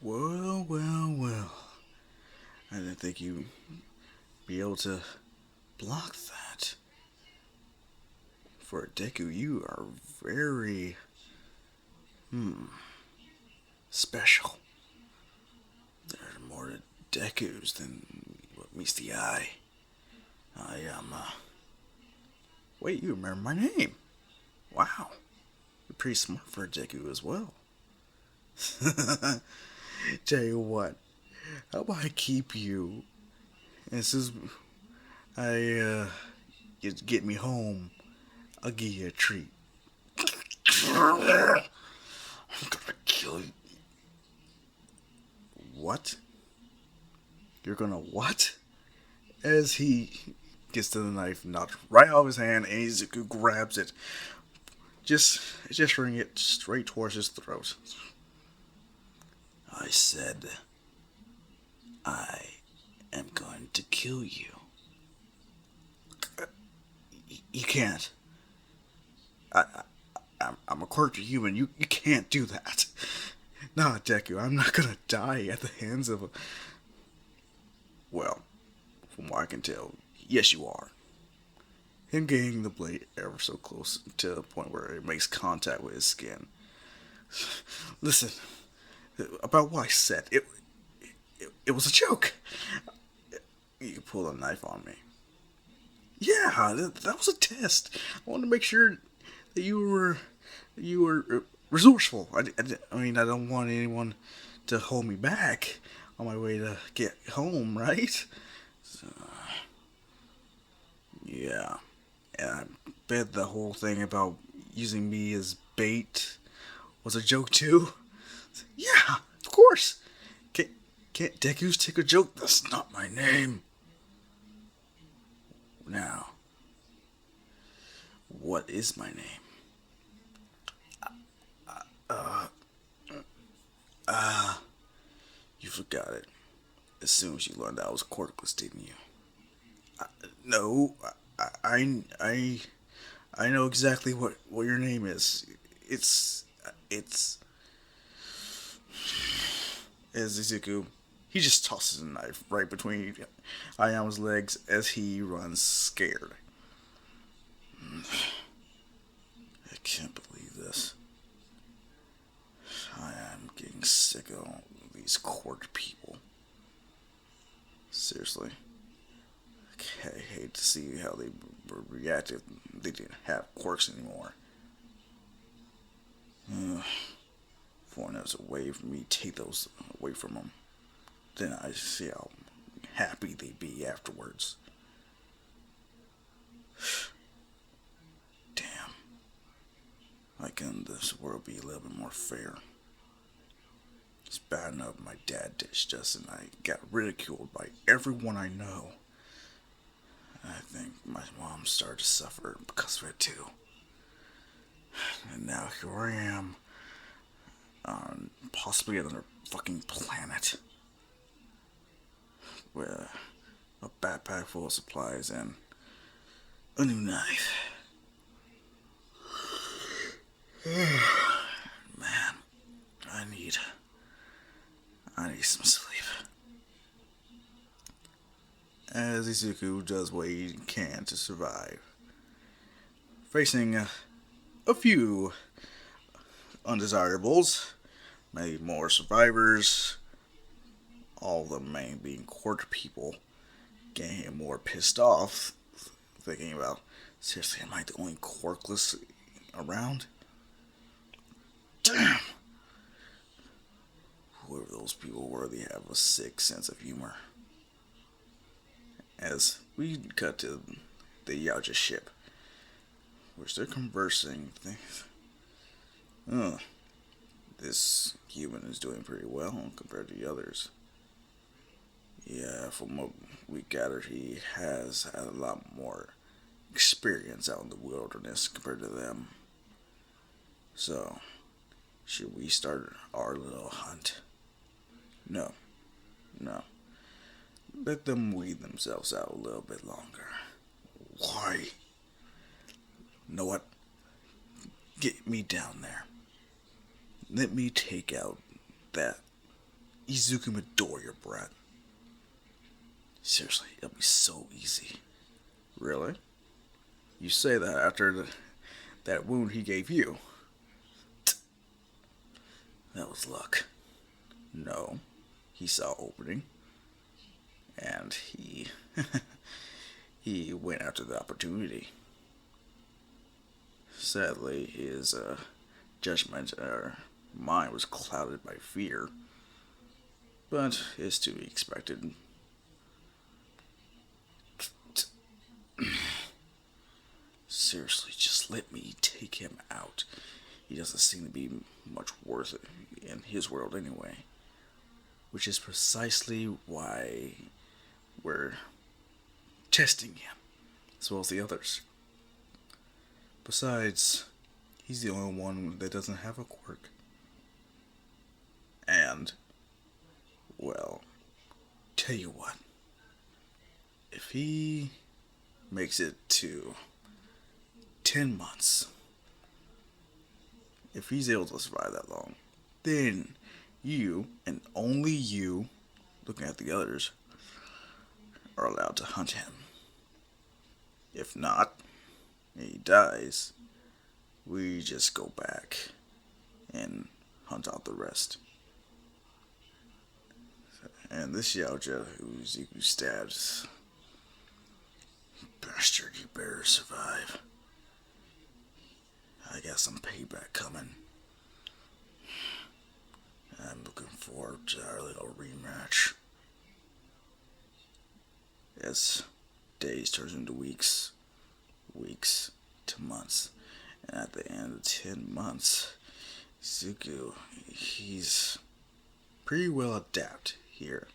Well, well, well. I didn't think you'd be able to block that. For a deku, you are very, special. There are more to dekus than what meets the eye. I am, Wait, you remember my name? Wow. You're pretty smart for a deku as well. Tell you what, how about I keep you? And since you get me home, I'll give you a treat. I'm gonna kill you. What? You're gonna what? As he gets to the knife, knocked right out of his hand, and Izuku grabs it, just gesturing it straight towards his throat. I said, I am going to kill you. You can't. I'm a quirky human. You can't do that. Nah, Deku, I'm not gonna die at the hands of a. Well, from what I can tell, yes, you are. Him getting the blade ever so close to the point where it makes contact with his skin. Listen, about what I said, it was a joke. You pulled a knife on me. Yeah, that was a test. I wanted to make sure that you were resourceful. I mean, I don't want anyone to hold me back on my way to get home, right? So, yeah, and I bet the whole thing about using me as bait was a joke too. Yeah, of course. Can't, can't Dekus take a joke? That's not my name. Now, what is my name? You forgot it as soon as you learned that I was quirkless, didn't you? No, I know exactly what your name is. It's as Izuku. He just tosses a knife right between Ayama's legs as he runs scared. I can't believe this. I am getting sick of all these quirk people. Seriously. I hate to see how they react if they didn't have quirks anymore. Before there's a way for me to take those away from them, then I see how happy they'd be afterwards. Damn. Why couldn't this world be a little bit more fair? It's bad enough my dad ditched us and I got ridiculed by everyone I know. I think my mom started to suffer because of it too. And now here I am on possibly another fucking planet with a backpack full of supplies and a new knife. Man, I need some sleep. As Izuku does what he can to survive, facing a few undesirables, maybe more survivors, all of them mainly being court people, getting him more pissed off, thinking about, seriously, am I the only quirkless around? Damn! Whoever those people were, they have a sick sense of humor. As we cut to the Yaoja ship, which they're conversing. This human is doing pretty well compared to the others. Yeah, from what we gathered, he has had a lot more experience out in the wilderness compared to them. So, should we start our little hunt? No. No. Let them weed themselves out a little bit longer. Why? You know what? Get me down there. Let me take out that Izuku Midoriya, brat. Seriously, it'll be so easy. Really? You say that after that wound he gave you. That was luck. No, he saw opening, and he went after the opportunity. Sadly, his judgment or mind was clouded by fear, but it's to be expected. Seriously, just let me take him out. He doesn't seem to be much worth it in his world anyway. Which is precisely why we're testing him, as well as the others. Besides, he's the only one that doesn't have a quirk. And, well, tell you what. If he makes it to 10 months, if he's able to survive that long, then you, and only you, looking at the others, are allowed to hunt him. If not, and he dies, we just go back and hunt out the rest. And this Yaoja who Ziku stabs, bastard, you better survive. I got some payback coming. I'm looking forward to our little rematch. As days turns into weeks, weeks to months, and at the end of 10 months, Zuko, he's pretty well adapted here.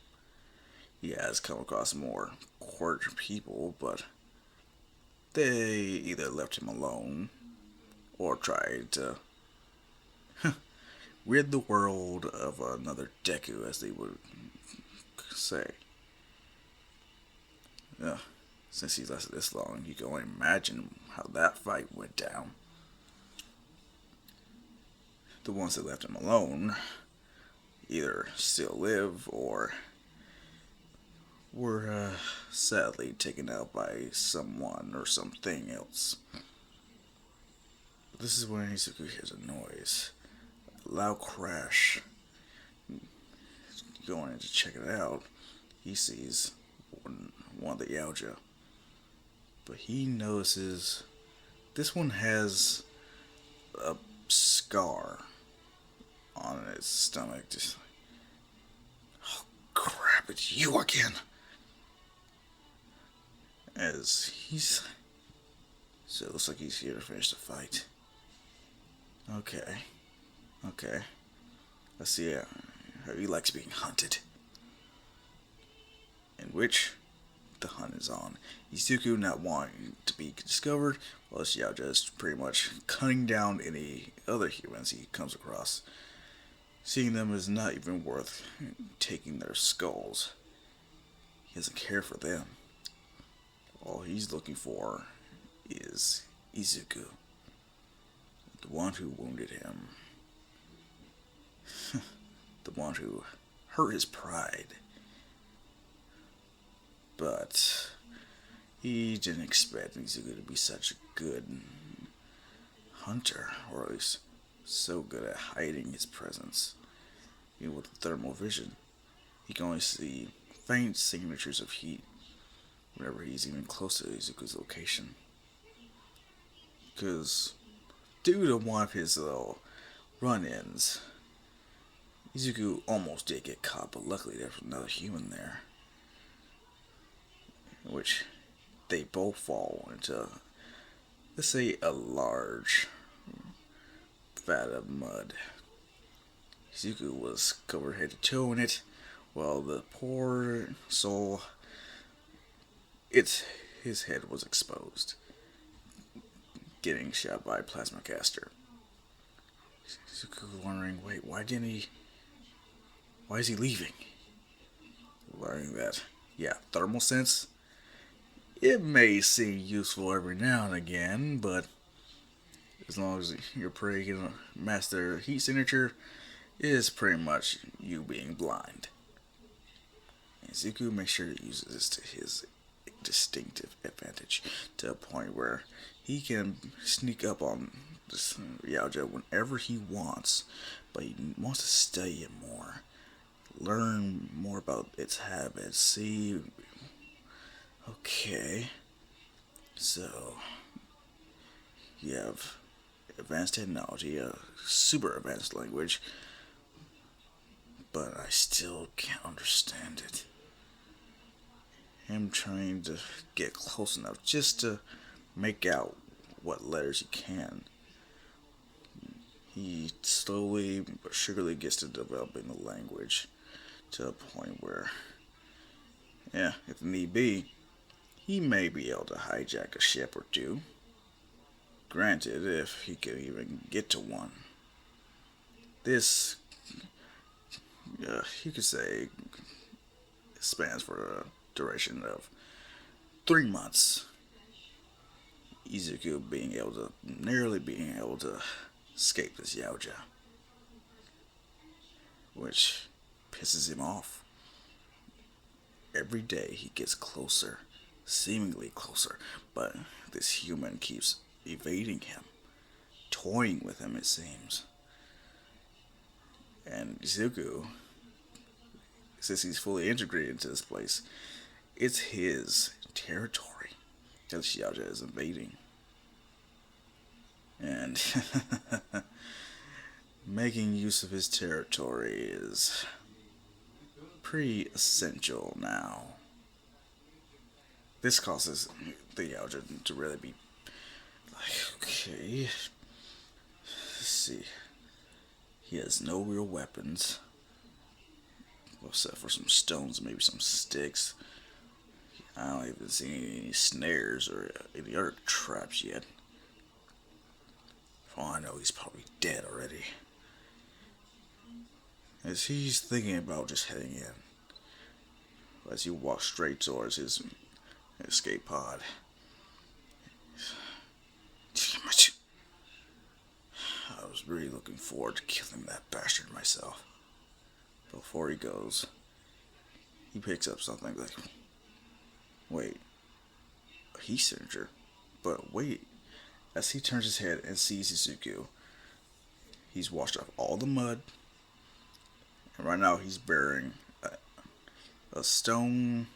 He has come across more quirky people, but they either left him alone or tried to rid the world of another deku, as they would say. Since he's lasted this long, you can only imagine how that fight went down. The ones that left him alone either still live or were sadly taken out by someone or something else. But this is when Izuku hears a noise. A loud crash. Going in to check it out, he sees one of the Yaoja. But he notices this one has a scar on its stomach. Just like, oh crap, it's you again. As he's... So it looks like he's here to finish the fight. Okay. I see how he likes being hunted. In which the hunt is on. Izuku not wanting to be discovered, while Xiao just pretty much cutting down any other humans he comes across. Seeing them is not even worth taking their skulls. He doesn't care for them. All he's looking for is Izuku, the one who wounded him, the one who hurt his pride. But he didn't expect Izuku to be such a good hunter, or at least so good at hiding his presence. Even with the thermal vision, he can only see faint signatures of heat whenever he's even close to Izuku's location. Because due to one of his little run-ins, Izuku almost did get caught, but luckily there was another human there. In which they both fall into, let's say, a large vat of mud. Izuku was covered head to toe in it, while the poor soul, his head was exposed, getting shot by a plasma caster. Izuku was wondering, wait, why is he leaving? Learning that, yeah, thermal sense, it may seem useful every now and again, but as long as your prey can master heat signature, is pretty much you being blind. And Zuko makes sure to use this to his distinctive advantage to a point where he can sneak up on this Yaoja whenever he wants, but he wants to study it more, learn more about its habits, see. Okay, so you have advanced technology, a super advanced language, but I still can't understand it. Him trying to get close enough just to make out what letters he can. He slowly but surely gets to developing the language to a point where, yeah, if need be, he may be able to hijack a ship or two. Granted, if he could even get to one. This, you could say, spans for a duration of 3 months. Izuku nearly being able to escape this Yaoja, which pisses him off. Every day he gets closer, seemingly closer, but this human keeps evading him, toying with him, it seems. And Izuku, since he's fully integrated into this place, it's his territory that Yaoja is invading. And making use of his territory is pretty essential now. This causes the Yaoja to really be like, okay, let's see. He has no real weapons, except for some stones, maybe some sticks. I don't even see any snares or any other traps yet. For all I know, he's probably dead already. As he's thinking about just heading in, as he walks straight towards his escape pod. I was really looking forward to killing that bastard myself. Before he goes, he picks up something like, wait, a heat signature? But wait, as he turns his head and sees Izuku, he's washed off all the mud, and right now he's bearing a stone,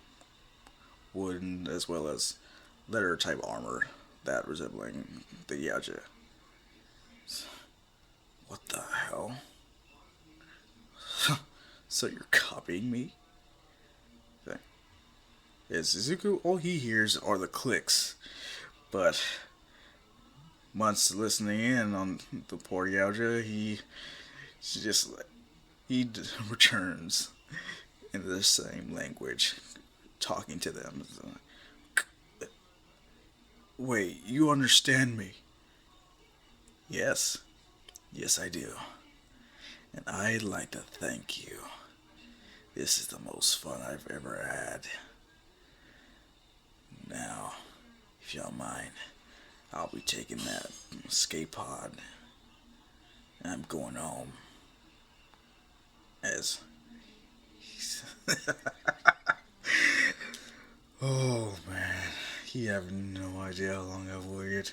wooden, as well as leather type armor that resembling the Yaoja. What the hell? So you're copying me? Okay. Is Izuku, all he hears are the clicks, but once listening in on the poor Yaoja, he returns in the same language, talking to them. Wait, you understand me? Yes. Yes, I do. And I'd like to thank you. This is the most fun I've ever had. Now, if you don't mind, I'll be taking that escape pod, and I'm going home. As oh man, you have no idea how long I've waited.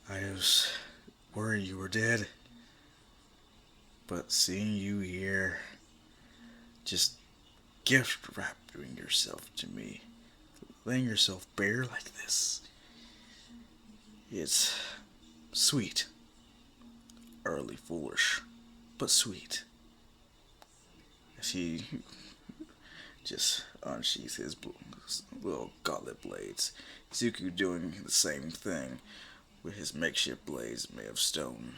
I was worried you were dead, but seeing you here, just gift wrapping yourself to me, laying yourself bare like this, it's sweet, early foolish, but sweet. As he just unsheaths his little gauntlet blades, Izuku doing the same thing with his makeshift blades made of stone.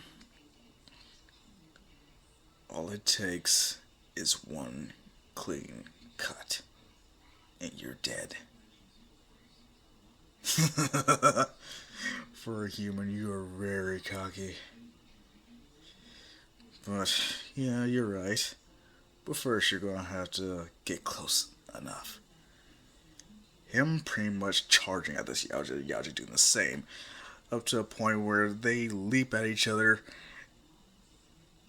All it takes is one clean cut, and you're dead. For a human, you are very cocky. But, yeah, you're right. But first, you're gonna have to get close enough. Him pretty much charging at this Yaoja doing the same, up to a point where they leap at each other,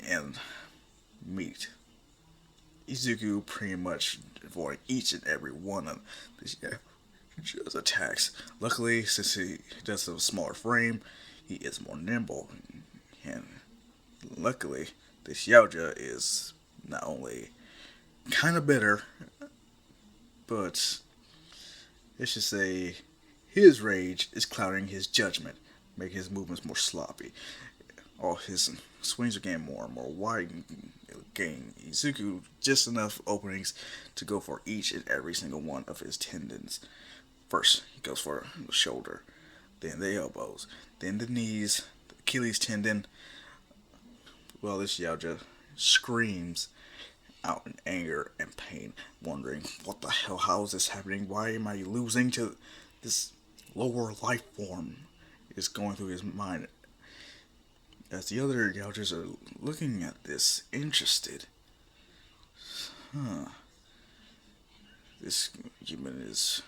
and meet. Izuku pretty much avoiding each and every one of these just attacks. Luckily, since he does have a smaller frame, he is more nimble. And luckily, this Yaoja is not only kind of better, but let's just say his rage is clouding his judgment, making his movements more sloppy. All his swings are getting more and more wide, getting Izuku just enough openings to go for each and every single one of his tendons. First, he goes for the shoulder, then the elbows, then the knees, the Achilles tendon. Well, this Yaoja screams out in anger and pain, wondering, what the hell, how is this happening? Why am I losing to this lower life form? Is going through his mind. As the other Yaojas are looking at this, interested. This human is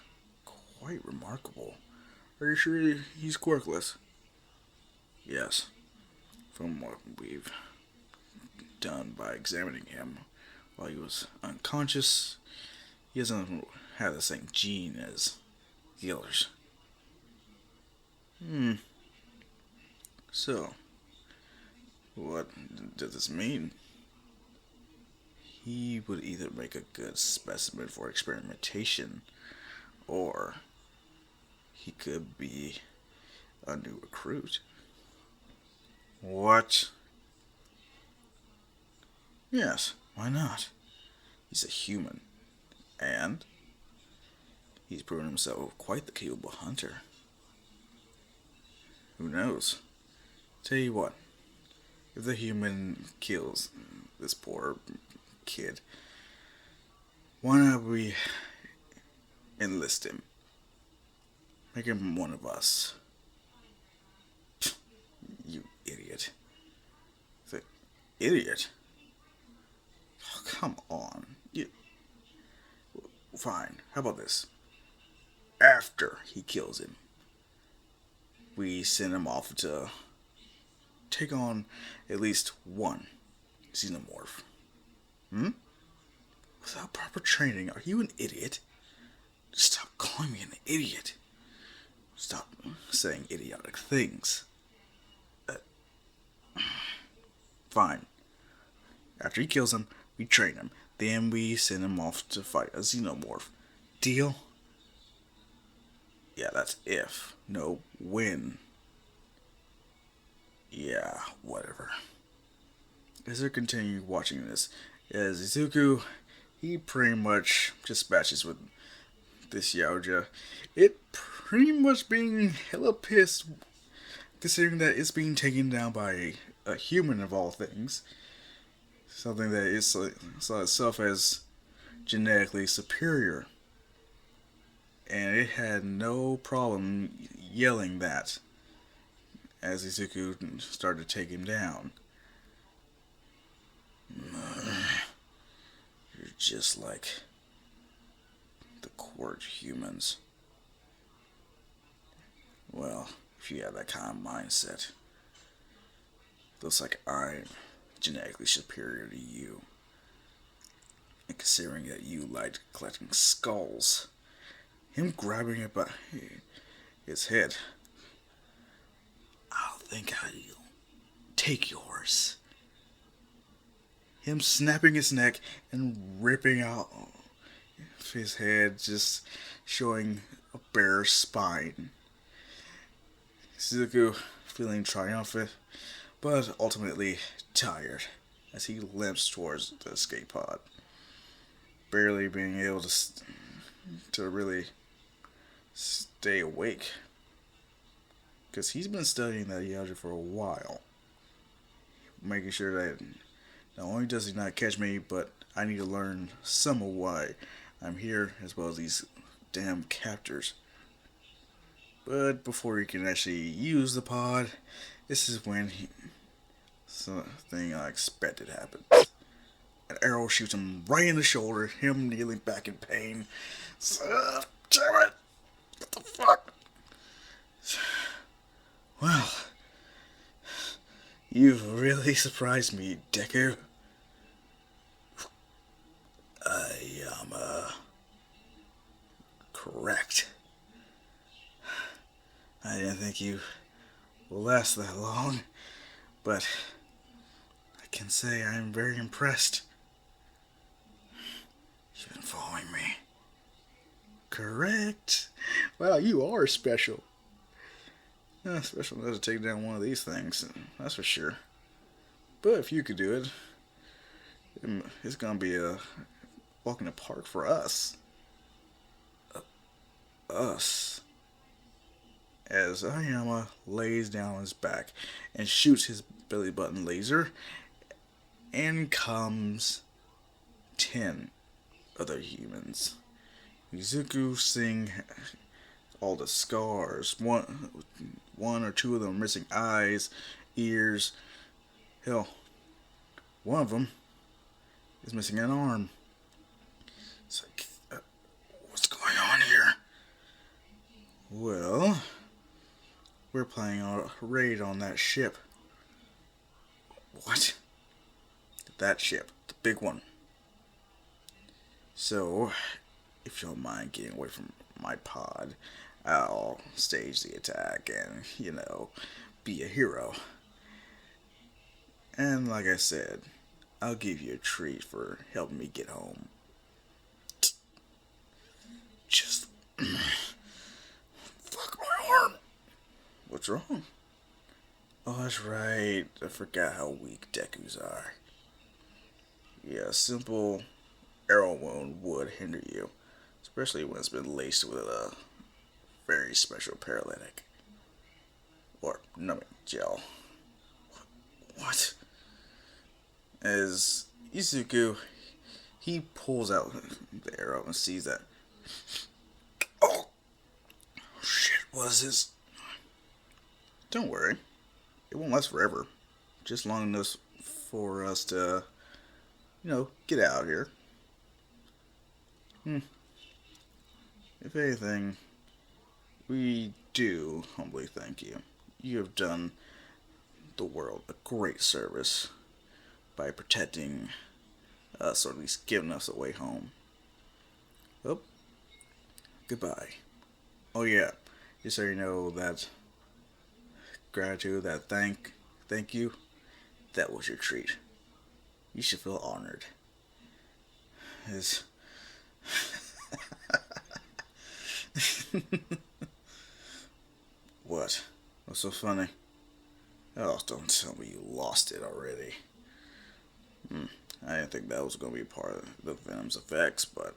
quite remarkable. Are you sure he's quirkless? Yes. From what we've done by examining him while he was unconscious, he doesn't have the same gene as the others. So, what does this mean? He would either make a good specimen for experimentation, or he could be a new recruit. What? Yes, why not? He's a human, and he's proven himself quite the capable hunter. Who knows? Tell you what, if the human kills this poor kid, why not we enlist him? Make him one of us. You idiot. The idiot? Oh, come on. Fine, how about this? After he kills him, we send him off to take on at least one xenomorph. Without proper training, are you an idiot? Stop calling me an idiot. Stop saying idiotic things. Fine. After he kills him, we train him. Then we send him off to fight a xenomorph. Deal? Yeah, that's if. No, when. Yeah, whatever. As I continue watching this, as Izuku, he pretty much dispatches with this Yaoja. It pretty much being hella pissed, considering that it's being taken down by a human of all things. Something that is saw itself as genetically superior. And it had no problem yelling that as Izuku started to take him down. You're just like the court humans. Well, if you have that kind of mindset, looks like I'm genetically superior to you. And considering that you liked collecting skulls, him grabbing it by his head, I'll think I'll take yours. Him snapping his neck and ripping out his head, just showing a bare spine. Shizuku feeling triumphant, but ultimately tired as he limps towards the escape pod, barely being able to really stay awake, because he's been studying that Yaoja for a while, making sure that not only does he not catch me, but I need to learn some of why I'm here, as well as these damn captors. But before he can actually use the pod, this is when something unexpected happens. An arrow shoots him right in the shoulder, him kneeling back in pain. Damn it! What the fuck? Well, you've really surprised me, Deku. Yama. Correct. I didn't think you will last that long, but I can say I am very impressed. You've been following me. Correct. Wow, you are special. Special enough to take down one of these things, that's for sure. But if you could do it, it's gonna be a walk in the park for us. Us. As Ayama lays down on his back and shoots his belly button laser, in comes 10 other humans. Izuku seeing all the scars, one or two of them missing eyes, ears. Hell, one of them is missing an arm. It's like, what's going on here? Well, we're planning a raid on that ship. What? That ship, the big one. So, if you don't mind getting away from my pod, I'll stage the attack and, be a hero. And like I said, I'll give you a treat for helping me get home. Just fuck my arm. What's wrong? Oh, that's right. I forgot how weak dekus are. Yeah, a simple arrow wound would hinder you, especially when it's been laced with a very special paralytic or numbing gel. What? As Izuku, he pulls out the arrow and sees that. Oh shit! What is this? Don't worry, it won't last forever. Just long enough for us to, get out of here. If anything, we do humbly thank you. You have done the world a great service by protecting us, or at least giving us a way home. Well, goodbye. Oh yeah, just so you know, that gratitude, that thank you, that was your treat. You should feel honored. Is what? What's so funny? Oh, don't tell me you lost it already. I didn't think that was going to be part of the Venom's effects, but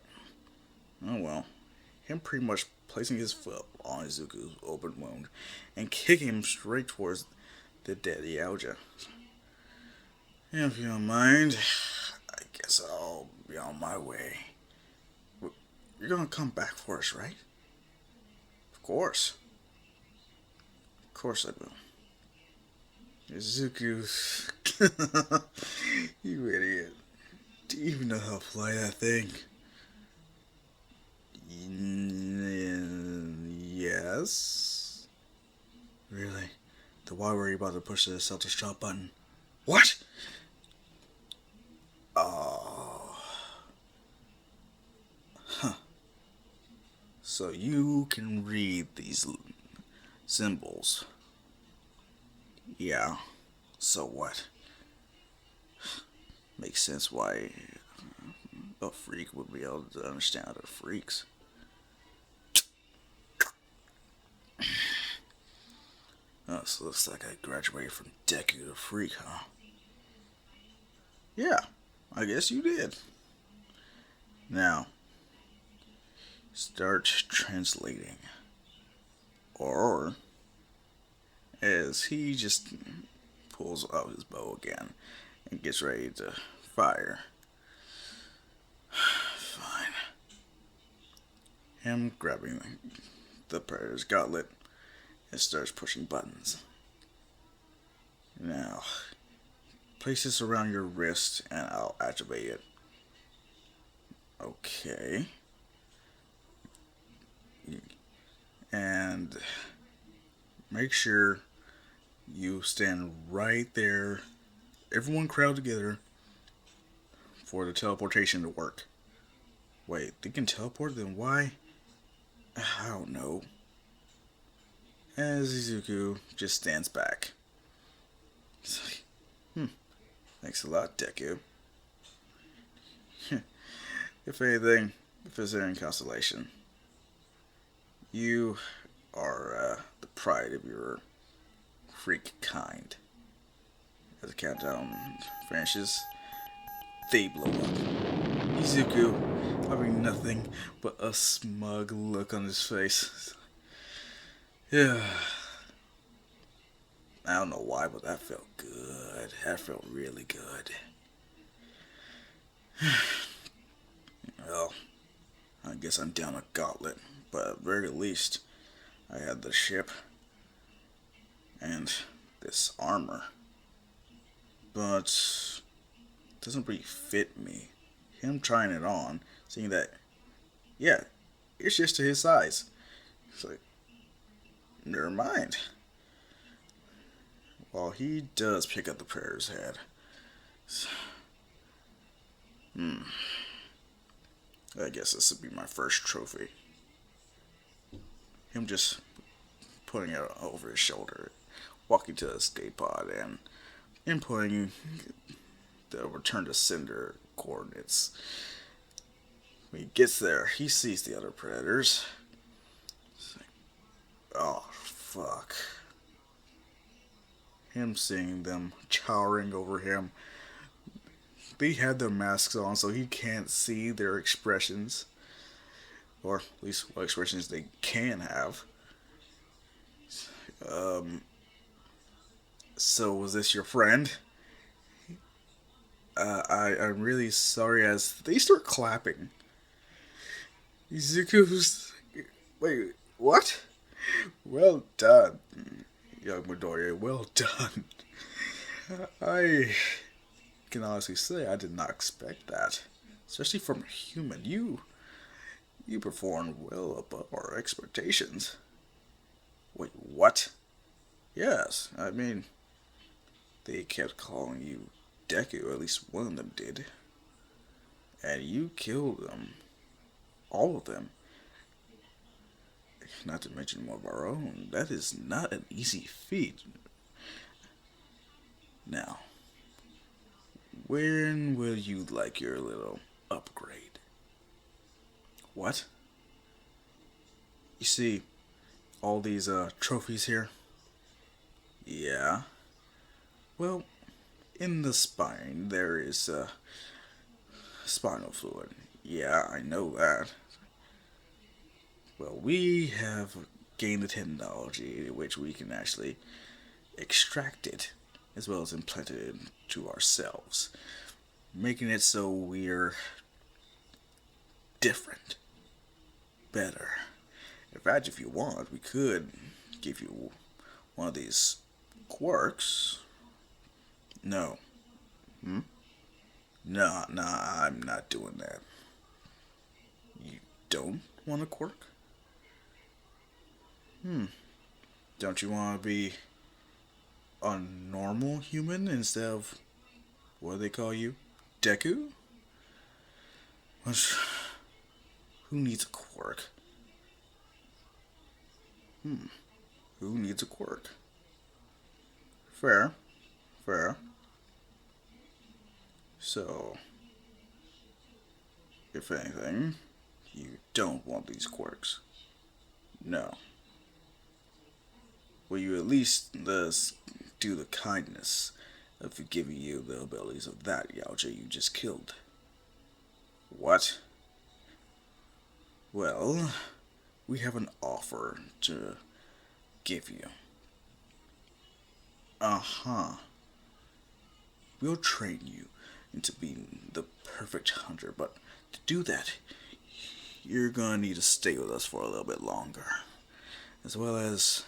oh well. Him pretty much placing his foot on Izuku's open wound and kicking him straight towards the dead Yaoja. If you don't mind, I guess I'll be on my way. You're gonna come back for us, right? Of course. Of course I will. Izuku, you idiot. Do you even know how to fly that thing? Yes? Really? Then why were you about to push the self-destruct button? What? Oh. Huh. So you can read these symbols. Yeah. So what? Makes sense why a freak would be able to understand other freaks. Oh, so it looks like I graduated from deku to freak, huh? Yeah, I guess you did. Now, start translating. Or, as he just pulls out his bow again and gets ready to fire. Fine. Him grabbing the Predator's gauntlet and starts pushing buttons. Now, place this around your wrist and I'll activate it. Okay. And make sure you stand right there. Everyone crowd together for the teleportation to work. Wait, they can teleport? Then why? I don't know. As Izuku just stands back. It's like, thanks a lot, Deku. If anything, if there's any consolation, you are the pride of your freak kind. As the countdown finishes, they blow up. Izuku having nothing but a smug look on his face. Yeah. I don't know why, but that felt good. That felt really good. Well, I guess I'm down a gauntlet, but at very least, I had the ship and this armor. But it doesn't really fit me. Him trying it on, seeing that, yeah, it's just to his size. It's like, never mind. Well, he does pick up the prayer's head. I guess this would be my first trophy. Him just putting it over his shoulder, walking to the escape pod, and inputting the return to sender coordinates. When he gets there, he sees the other predators. It's like, oh, fuck. Him seeing them cowering over him. They had their masks on, so he can't see their expressions. Or at least what expressions they can have. So was this your friend? I'm really sorry. As they start clapping, Izuku's, wait, what? Well done, young Midoriya. Well done. I can honestly say I did not expect that, especially from a human. You performed well above our expectations. Wait, what? Yes, I mean, they kept calling you Deku, at least one of them did. And you killed them. All of them. Not to mention one of our own. That is not an easy feat. Now, when will you like your little upgrade? What? You see, all these trophies here? Yeah. Well, in the spine there is spinal fluid. Yeah, I know that. Well, we have gained the technology which we can actually extract it as well as implant it into ourselves, making it so we're different, better. In fact, if you want, we could give you one of these quirks. No. Nah, I'm not doing that. You don't want a quirk? Don't you want to be a normal human instead of, what do they call you? Deku? Which, who needs a quirk? Who needs a quirk? Fair. Fair. So, if anything, you don't want these quirks. No. Will you at least do the kindness of giving you the abilities of that Yaoja you just killed? What? Well, we have an offer to give you. Uh-huh. We'll train you into being the perfect hunter, but to do that, you're gonna need to stay with us for a little bit longer, as well as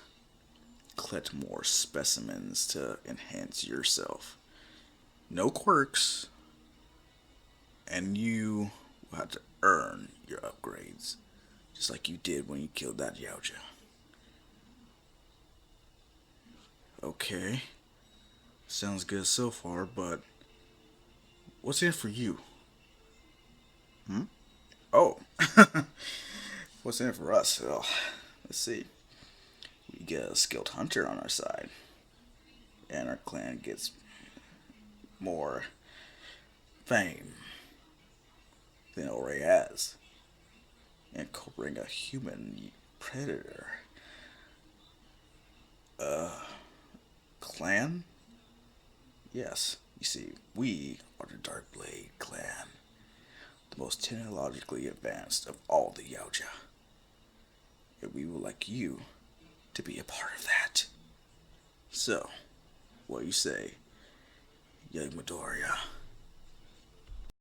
collect more specimens to enhance yourself. No quirks, and you will have to earn your upgrades, just like you did when you killed that Yaoja. Okay, sounds good so far, but what's in it for you? Oh, what's in it for us? Well, let's see. We get a skilled hunter on our side, and our clan gets more fame than it already has. Incorporating a human predator. Clan? Yes. You see, we are the Darkblade clan, the most technologically advanced of all the Yaoja. And we would like you to be a part of that. So, what do you say, young Midoriya?